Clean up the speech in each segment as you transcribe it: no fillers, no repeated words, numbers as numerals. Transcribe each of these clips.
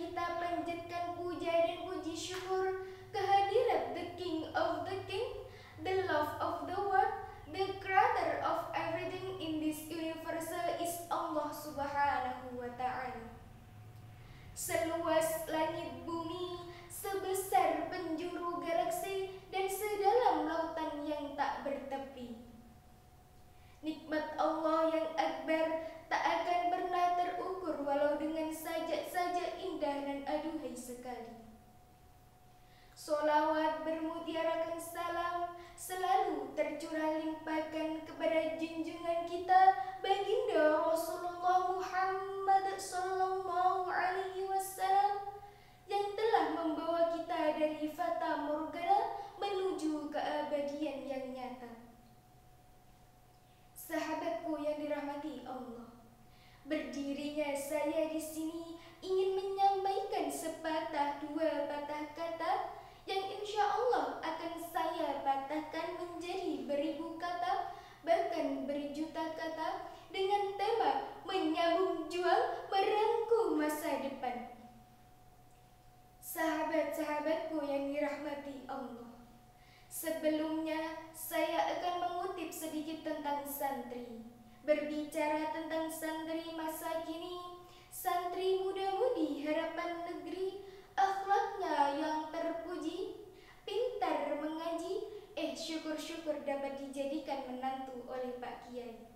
kita panjatkan puja dan puji syukur kehadirat the King of the King, the love of the world, the creator of everything in this universe is Allah Subhanahu wa Ta'ala. Seluas langit bumi, sebesar penjuru galaksi, dan sedalam lautan yang tak bertepi, nikmat Allah yang akbar tak akan pernah terukur walau dengan sajak saja indah dan aduhai sekali. Solawat bermutiarakan salam selalu tercurah limpahkan kepada junjungan kita baginda Rasulullah Muhammad sallallahu alaihi wasallam yang telah membawa kita dari fata morgana menuju keabadian yang nyata. Sahabatku yang dirahmati Allah, berdirinya saya di sini ingin menyampaikan sepatah dua patah kata yang insya Allah akan saya patahkan menjadi beribu kata, bahkan berjuta kata, dengan tema menyambung juang merangkum masa depan. Sahabat-sahabatku yang dirahmati Allah, sebelumnya saya akan mengutip sedikit tentang santri. Berbicara tentang santri masa kini, santri muda-mudi harapan negeri, akhlaknya yang terpuji, pintar mengaji, syukur-syukur dapat dijadikan menantu oleh Pak Kiai.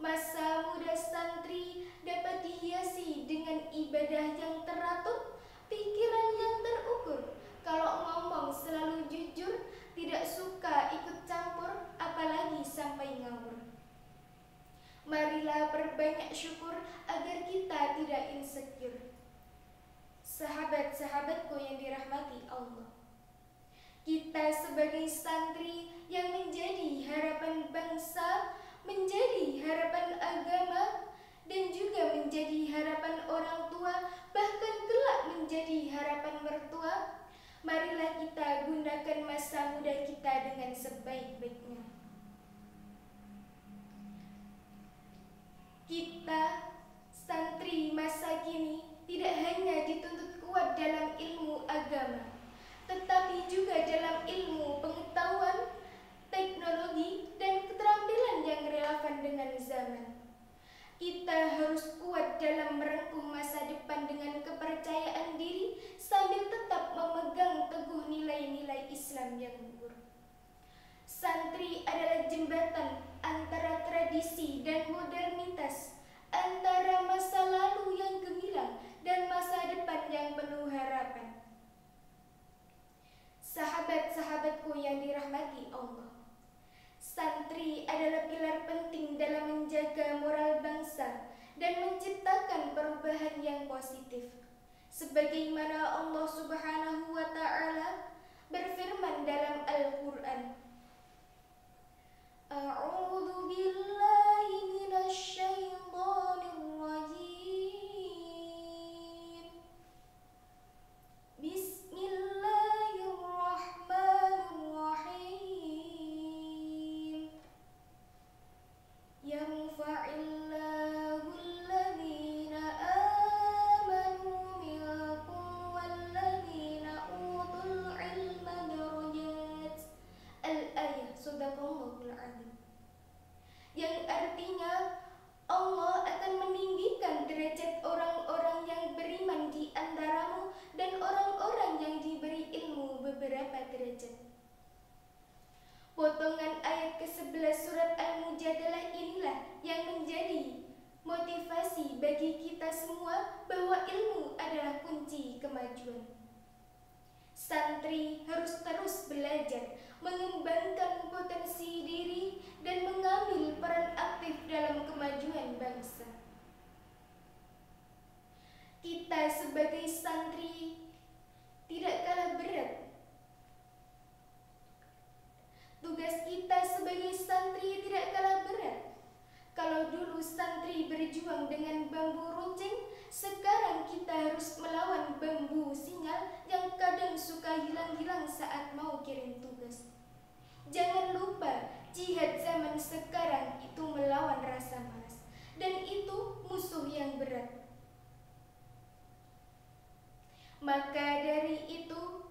Masa muda santri dapat dihiasi dengan ibadah yang teratur, pikiran yang terukur. Kalau ngomong selalu jujur, tidak suka ikut campur, apalagi sampai ngawur. Marilah perbanyak syukur agar kita tidak insecure. Sahabat-sahabatku yang dirahmati Allah, kita sebagai santri yang menjadi harapan bangsa, menjadi harapan agama, dan juga menjadi harapan orang tua, bahkan kelak menjadi harapan mertua, marilah kita gunakan masa muda kita dengan sebaik-baiknya. Kita, santri masa kini, tidak hanya dituntut kuat dalam ilmu agama, tetapi juga dalam ilmu pengetahuan, teknologi, dan keterampilan yang relevan dengan zaman. Kita harus kuat dalam merangkum masa depan dengan kepercayaan diri sambil tetap memegang teguh nilai-nilai Islam yang luhur. Santri adalah jembatan antara tradisi dan modernitas, antara masa lalu yang gemilang dan masa depan yang penuh harapan. Sahabat-sahabatku yang dirahmati Allah, santri adalah pilar penting dalam menjaga moral bangsa dan menciptakan perubahan yang positif. Sebagaimana Allah Subhanahu wa Ta'ala berfirman dalam Al-Quran, A'udzu billahi minasy syaithanir rajim. Bismillahirrahmanirrahim. Yarfa'illahu alladhina amanu minkum walladhina utul ilma darajat. Al-ayah, sadaqallahul azim. Yang artinya Allah akan meninggikan derajat orang-orang yang beriman di antaramu dan orang-orang yang diberi ilmu beberapa derajat. Potongan ayat ke-11 surat Al-Mujadalah inilah yang menjadi motivasi bagi kita semua bahwa ilmu adalah kunci kemajuan. Santri harus terus belajar, mengembangkan potensi diri, dan mengambil peran aktif dalam kemajuan bangsa. Kita sebagai santri tidak kalah berat. Tugas kita sebagai santri tidak kalah berat. Kalau dulu santri berjuang dengan bambu runcing, sekarang kita harus melawan bambu sinyal yang kadang suka hilang-hilang saat mau kirim tugas. Jangan lupa, jihad zaman sekarang itu melawan rasa malas, dan itu musuh yang berat. Maka dari itu,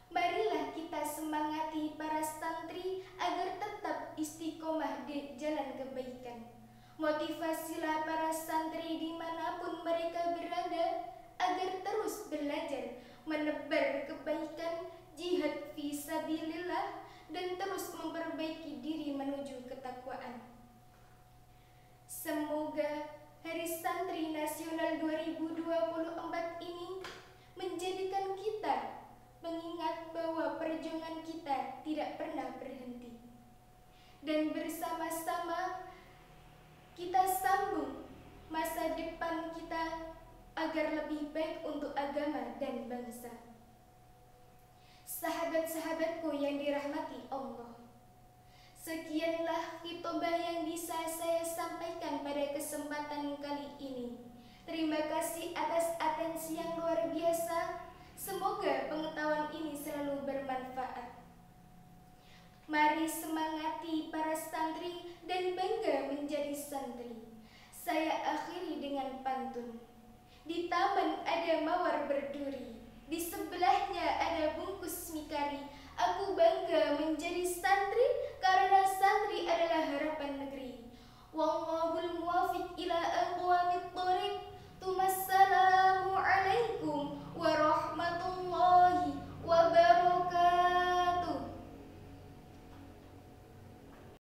marilah kita semangati para santri agar tetap istiqomah di jalan kebaikan. Motivasilah para santri dimanapun mereka berada agar terus belajar, menebar kebaikan, jihad fi sabilillah, dan terus memperbaiki diri menuju ketakwaan. Semoga Hari Santri Nasional 2024 ini menjadikan kita mengingat bahwa perjuangan kita tidak pernah berhenti. Dan bersama-sama kita sambung masa depan kita agar lebih baik untuk agama dan bangsa. Sahabat-sahabatku yang dirahmati Allah, sekianlah khitbah yang bisa saya sampaikan pada kesempatan kali ini. Terima kasih atas atensi yang luar biasa. Semoga pengetahuan ini selalu bermanfaat. Mari semangati para santri dan bangga menjadi santri. Saya akhiri dengan pantun. Di taman ada mawar berduri, di sebelahnya ada bungkus mikari. Aku bangga menjadi santri karena santri adalah harapan negeri.